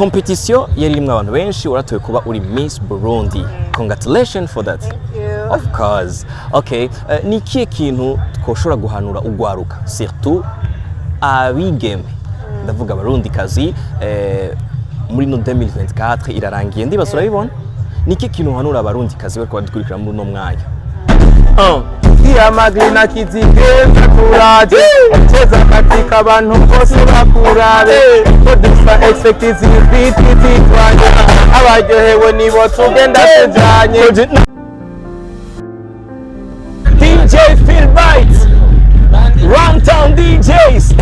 competition yari rimwe abantu benshi uratoye kuba uri Miss Burundi. Congratulations for that. Thank you. Of course. Okay, ni ikihe kintu twoshobora guhanura ugwaruka surtout abigeme ndavuga Barundi kazi muri no 2024 irarangiye ndibaza urabibona ni ikihe kintu uhanura abarundi kazi bariko badukurikira muri no mwanya? Iya magina kizigeza kuraje cheza katika abantu bose bakurabe producer expectizi biti twanje abaryohewe nibo tugenda tujanye DJ Philbite Runtown DJs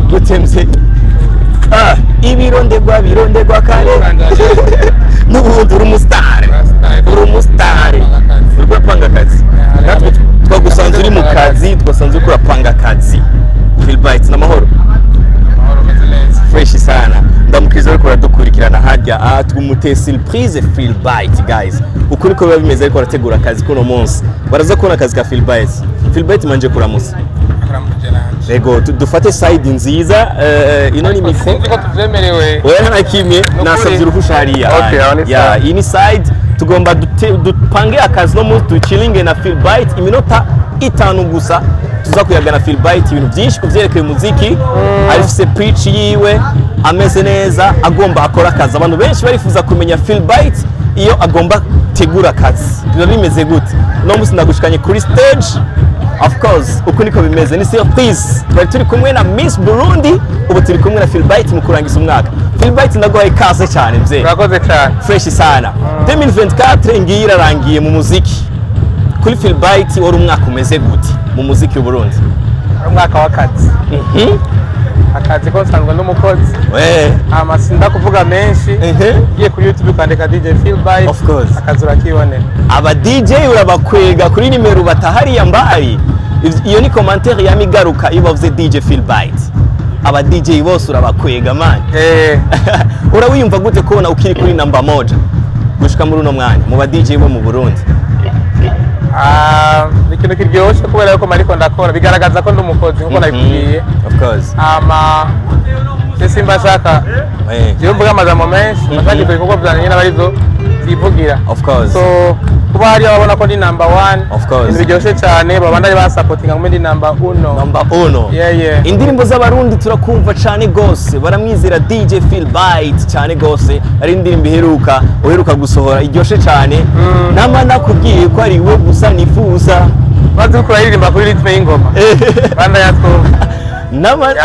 gutemse ibirondegwa kare n'ubundi uri umustar urapanga akazi twagusanze uri mu kazi twasanze uri kurapanga akazi Philbite n'amahoro fresh sana ndamukiriza ariko aradukurikirana hajya twumute surprise Philbite guys uko niko biba bimeze ariko arategura akazi kuno munsi baraza kubona akazi ka Philbite manje kuramusa Ego dufate side nziza ino ni mikro niko tuvyemerewe wewe na kimwe nasavye uruhushariya ya ini side tugomba dupange akazi no munsi duchillinge na Philbite iminota 5 gusa tuza kuyagana Philbite ibintu byinshi kuvyerekeye umuziki arifise pitch yiwe ameze neza agomba akora akazi abantu benshi barifuza kumenya Philbite iyo agomba tegura akazi biba bimeze gute no munsi ndagushikanye kuri stage. Of course, uko niko bimeze ni surprise. Bari turi kumwe na Miss Burundi, ubu turi kumwe na Philbite mu kurangiza umwaka. Philbite ndaguhaye ikaze cyane mzee. Urakoze cyane. Fresh sana. 2024 ngiye irarangiye mu muziki. Kuri Philbite wari umwaka umeze gute mu muziki w'u Burundi? Umwaka w'akazi. Akazi ko nsanzwe n'umukozi. Amasinda kuvuga menshi. Giye kuri YouTube kwandika DJ Philbite. Of course. Akazi urakibonera. Aba DJ urabakwega kuri nimero batahari yambaye. Iyo ni commentaire yamigaruka ibavuze DJ Philbite. Aba DJ bose urabakwega man. Urawiyumva gute kubona ukiri kuri namba moja gushika muri uno mwanya mu ba DJ bo mu Burundi? Ikintu kiryoshye kubera yuko mariko ndakora bigaragaza ko ndumukozi nkuko nabikubwiye. Of course. Simba shaka. Je mvuga amajambo menshi nataki ibikorwa byanye n'abarizo zivugira. Of course. So kuba hari ababona ko ndi number 1. Of course. Biryoshye cyane babandanye ba supportinga ngo ndi number 1. Number 1. Yeah. Indirimbo z'abarundi turakumva cyane gose baramwizera DJ Philbite cyane gose ari indirimbo uheruka gusohora iryoshye cyane nama nakubwiye ko ari we gusa nifuza bazi ko aririmba kuri ritme y'ingoma banda yatwumva nama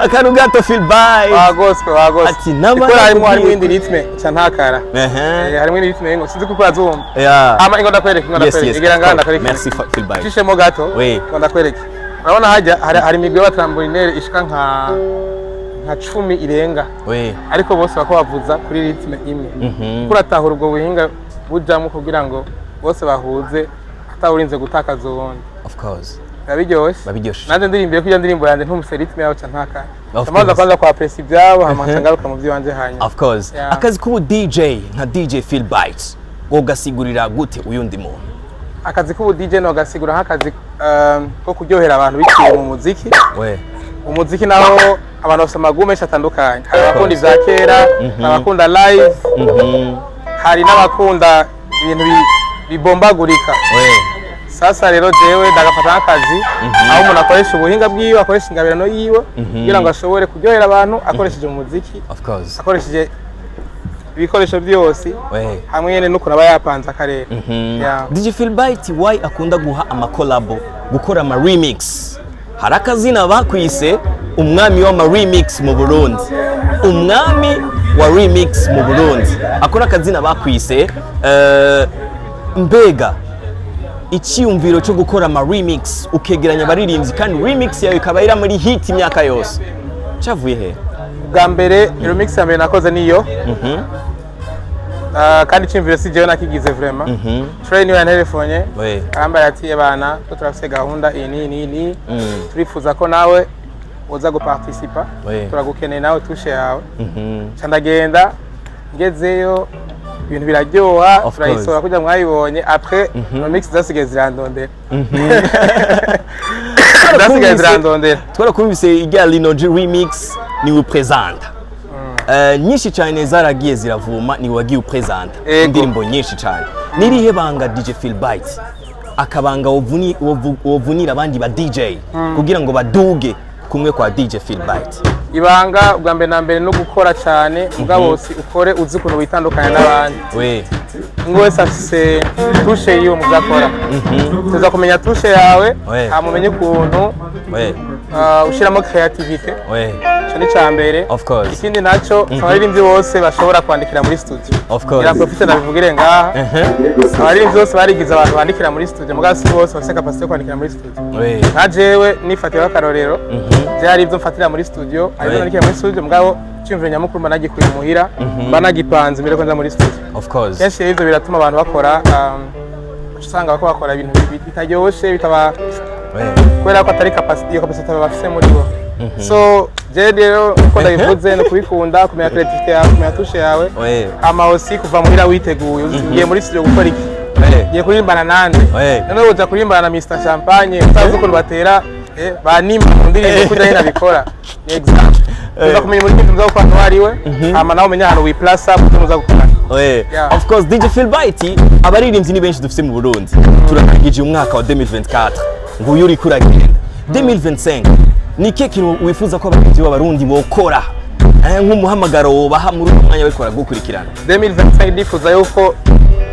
akaru gato Philbite wagose ati nama harimo indi ritme cantakara harimo indi ritme y'ingoma sinzi ko azumva ama ingo ndakwereka igira nganda kwereka merci Philbite cishemo gato ndakwereka urabona hajya hari imigwe ya trampoline ishika nka 10 irenga ariko bose bako bavuza kuri ritme imwe kuratahura ubwo buhinga bujamo kugira ngo bose bahuze atawurinze gutakaza ubundi. Of course babiryoshye nanze ndirimbiye kujya ndirimbo yanje ntumuse ritme yawe cyantaka amaza kwanza kwa press ibyabo hamancangaruka mu by'iwanje hanya. Of course akazi k'ubu DJ nka DJ Philbite ngo gasigurira gute uyundi muntu? Akazi k'ubu DJ no gasigura nk'akazi ko kuryohera abantu biciye mu muziki. Umuziki naho abantu bafite amagume menshi atandukanye hari abakunda ibya kera abakunda live hari n'abakunda ibintu bibombagurika. Sasa rero jewe ndagafata akazi aho umuntu akoresha ubuhinga bwiwe akoresha ingabirano yiwe kugira ngo ashobore kuryohera abantu akoresheje umuziki. Of course akoresheje ibikoresho byose hamwe nyene nuko naba yapanze akarere. DJ Philbite why akunda guha amakolabo gukora ama remix? Hari akazina bakwise umwami wa remix mu Burundi, umwami wa remix mu Burundi akora akazina bakwise mbega icyumviro cyo gukora ama remix ukegeranya abaririmbyi kandi remix yawe ikaba ira muri hit imyaka yose cyavuye he? Bwa mbere remix ya mbere nakoze niyo kandi cyumviro si jewe nakigize vraiment train ya telefone aramba yatiye bana ko turafise gahunda ini turifuza ko nawe uza guparticipa turagukeneye nawe tushe yawe cyandagenda ngezeyo ibintu biraryoha turayisora kujya mwayibonye après remix zasigaye zirandondera twara kubise ijya Lino G remix ni we presenta nyinshi cyane zaragiye ziravuma ni wagiye upresenta indirimbo nyinshi cyane nirihe banga DJ Philbright akabanga wovunira abandi ba DJ kugira ngo baduge kumwe kwa DJ Philbright ibanga ubwa mbere na mbere no gukora cyane mugabo ukore uzi kuntu witandukanya n'abandi ngo wese afise tushe yiwe muzakora tuza kumenya tushe yawe amumenye kuntu ushiramo creativity cyo ni cyambere ikindi naco abaririmbyi bose bashobora kwandikira muri studio ira profite nabivugire ngaha abaririmbyi bose barigize abantu bandikira muri studio mugabo si bose bafise capacity yo kwandikira muri studio najewe nifatiye akarorero byari ibyo mfatira muri studio ariko nandikira muri studio mugabo cyumvire nyamukuru banagikuye muhira banagipanze mbere ko nza muri studio kenshi ibyo biratuma abantu bakora usanga bakora ibintu bitaryoshe bitaba kubera ko atari iyo capacity bafise muri bo so je rero uko ndabivuze no kubikunda kumenya creativity yawe kumenya tushe yawe ama aussi kuva muhira witeguye ugiye muri studio gukora iki giye kurimbana nande none uza kurimbana na Mr Champagne utazi ukuntu batera banima ndirimbo kujya hina bikora exact uza kumenya muri kintu nzo kwano wariwe ama nawe umenya hano we plus up tuza gukora of course DJ Philbright abaririmbyi ni benshi dufite mu Burundi turakagije umwaka wa 2024 ngo yuri kuragenda 2025 ni kintu wifuza ko abaririmbyi b'abarundi bokora nk'umuhamagaro wobaha muri umwanya we kora gukurikirana 2025 ndifuza yuko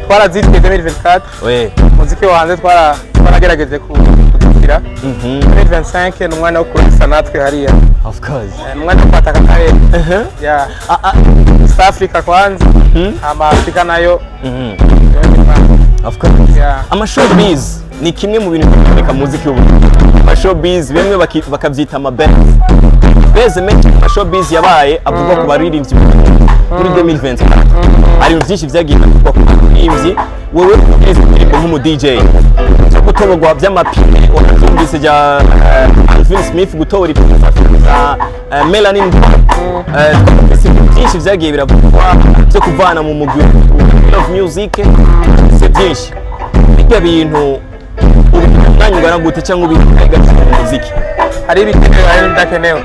twarazitwe 2024 muziki wanze twaragerageje kudukira 2025 ni umwana wo kurisa natwe hariya of course umwana wo kwataka kare South Africa kwanza ama Africa nayo of course ama showbiz ni kimwe mu bintu bikoreka muziki w'uburundi ama showbiz bemwe bakabyita ama beze menshi ama showbiz yabaye avuga ku baririmbyi muri 2020 ari byinshi byagiye ku baririmbyi wewe ugeze indirimbo nk'umu DJ cyo gutobogwa by'amapine wanatumvise ja Alvin Smith gutora ipinza Melanin twumvise byinshi byagiye biravugwa cyo kuvana mu mugwi of music c'est byinshi ibyo bintu ubimwanya ngana gute cyangwa ubitega mu muziki hari ibikenewe hari ndakenewe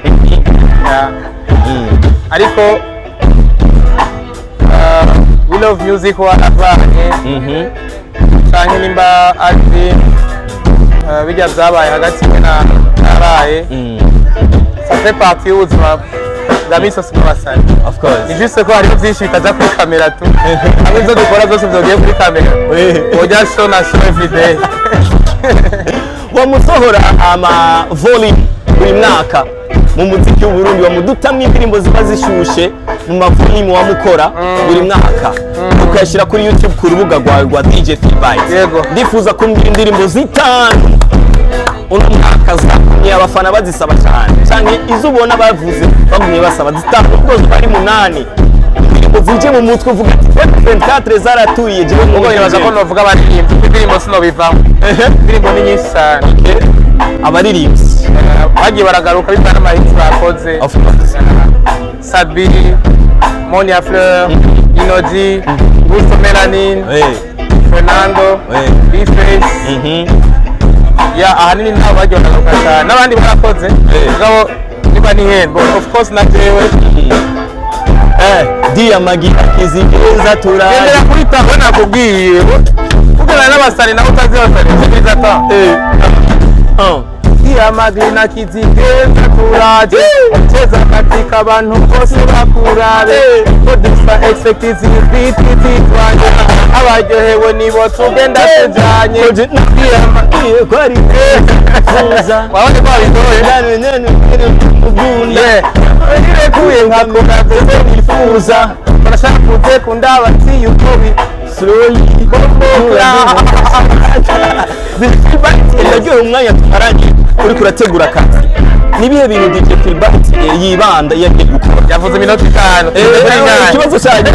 ariko we love music waravanye cyane nimba ari bijya byabaye hagati n'abaye ça fait partie y'ubuzima bwa misosi n'abasani of course ni juste ko hari byinshi bitaza kuri kamera tu hamwe zo dukora zose byogiye kuri kamera ojya show na show every day wamusohora ama volume buri mwaka mu muziki w'Uburundi wamudutamye indirimbo ziba zishushe mu mavulimu wamukora buri mwaka ukayashira kuri YouTube ku rubuga rwa DJ Philbright ndifuza kumbwira indirimbo zitanu uno mwaka zakumye abafana bazisaba cyane cyane izo ubona bavuze bagumye basaba zitanu ubwo bari 8 indirimbo zije mu mutwe uvuga ati 24 zaratuye je ngo nibaza ko novuga baririmbyi indirimbo sino bivamo indirimbo ni nyinshi cyane abaririmbyi bagiye baragaruka bitana amahitsi bakoze Sabi Monia Fleur Inoji Gusto Melanin Fernando B-Face ya ahanini nabo bagiye baragaruka cyane n'abandi barakoze ngabo niba ni hembo of course na jewe dia magi kizigeza turari ndera kuri taho nakubwiye kugana n'abasari naho utazibasari kizigeza ta dia magi na kizigeza turari cheza katika abantu bose bakurabe kodisa executive beat twanje abaryohewe nibo tugenda tujanye dia magi kwari kuza waone kwa bitoye nene ubunda nirekuye nkakora beze nifuza barashaka kuze kundaba ati yuko bi slowly umwanya tumaranye uri kurategura akazi nibihe bintu DJ Philbright yibanda yagiye gukora yavuze minota 5 ikibazo cyane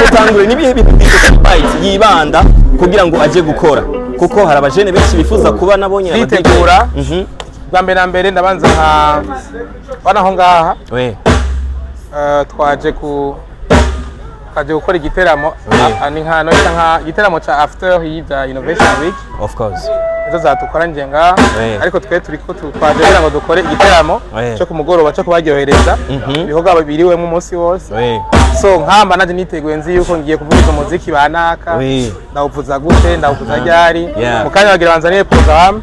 gutangura nibihe bintu DJ Philbright yibanda kugira ngo aje gukora kuko hari abajene benshi bifuza kuba nabonye abategura bambe na mbere ndabanza bana ho ngaha twaje twaje gukora igiteramo ni nkano nka igiteramo ca after y'ivya Innovation Week of course izo zadukoranye nga ariko twe turiko twaje kugira ngo dukore igiteramo cyo ku mugoroba cyo kubaryohereza ibihoga biriwemo umunsi wose so nkamba naje niteguye nzi yuko ngiye kuvuza umuziki banaka ndawuvuza gute ndawuvuza ryari mu kanya bagira banzaniye program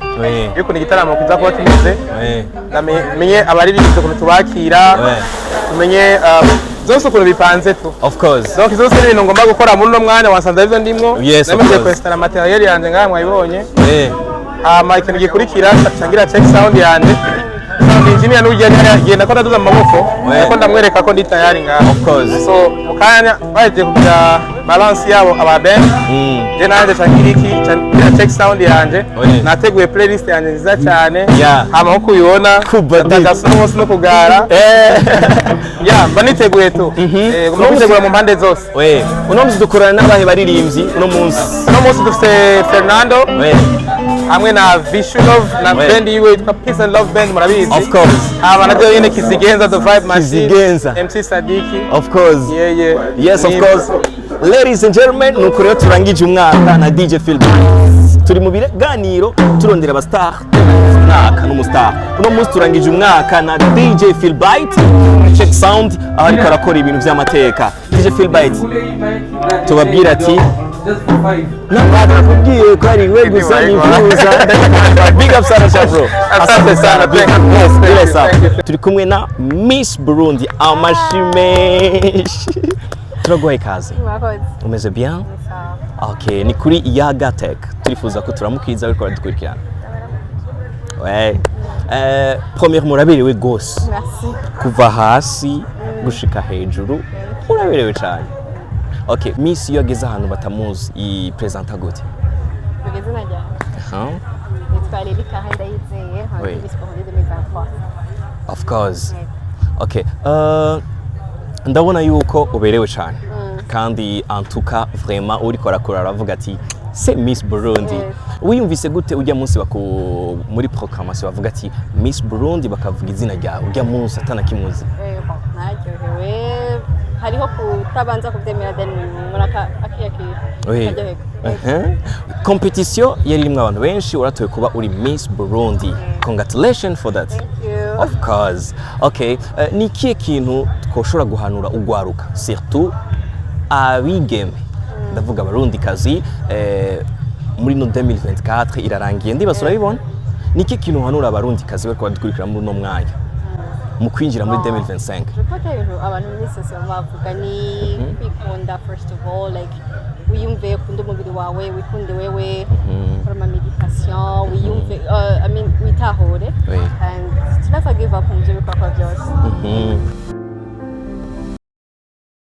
yuko ni igiteramo kiza kuba kimeze namenye abaririmbyi ukuntu tubakira tumenye zose ukuntu bipanze tu of course donc zose ni ibintu ngomba gukora muri uno mwanya wasanze ivyo ndimwo namaze kwestara material yanje ngaha mwayibonye ikintu gikurikira cangira check sound yanje sound engineer n'ujya agenda ko ndaduza amaboko ariko ndamwereka ko ndi tayari ngaha of course so mukanya baje kugira balance yabo aba band je nanje cangira iki check sound yanje nateguye playlist yanje nziza cyane hama uko uyibona ndagasa hose no kugara baniteguye tu mwitegura mu mpande zose uno munsi dukorana n'abahe baririmbyi uno munsi dufite Fernando hamwe na Vishulov na band yiwe yitwa Peace and Love Band murabizi of course nadio yene Kizigenza the Vibe Machine MC Sadiki of course yes of course ladies and gentlemen nuko rero turangije umwaka na DJ Phil turi mu biganiro turondera abastar umwaka n'umustar uno munsi turangije umwaka na DJ Phil Bite check sound ariko arakora ibintu by'amateka DJ Phil Bite tubabwira ati nakubwiye ko ari we gusa nifuza big up sana chabro asante sana big up turi kumwe na Miss Burundi Amashimesh turagoye kaze umeze bien okay ni kuri Yaga Tech turifuza ko turamukiza ariko dukurikirana première muraberewe gose merci kuva hasi gushika hejuru uraberewe cyane okay Miss iyo ageze ahantu batamuzi i presenta gute bigeze najya nitwa Lilika Handayizeye Oui. Miss Burundi 2023 of course okay ndabona yuko uberewe cyane kandi antuka vraiment uriko arakora aravuga ati c'est Miss Burundi wiyumvise gute ujya munsi muri proclamation bavuga ati Miss Burundi bakavuga izina ryawe ujya munsi atana kimuzi naryohewe hariho kutabanza kubyemera then muraka akiyakira competition yari irimo abantu benshi uratoye kuba uri Miss Burundi congratulations for that of course okay ni kiye kintu twoshora guhanura ugwaruka surtout abigeme ndavuga abarundi kazi muri no 2024 irarangiye ndibasura bibona niki kintu hanura abarundi kazi bariko badukurikira muri no mwanya mu kwinjira muri 2025 Ripota ibintu abantu muri sosiyete bavuga ni kwikunda first of all like wiyumve ukunda umubiri wawe wikunde wewe ukora meditation wiyumve I mean witahure and never give up mu byo bikora byose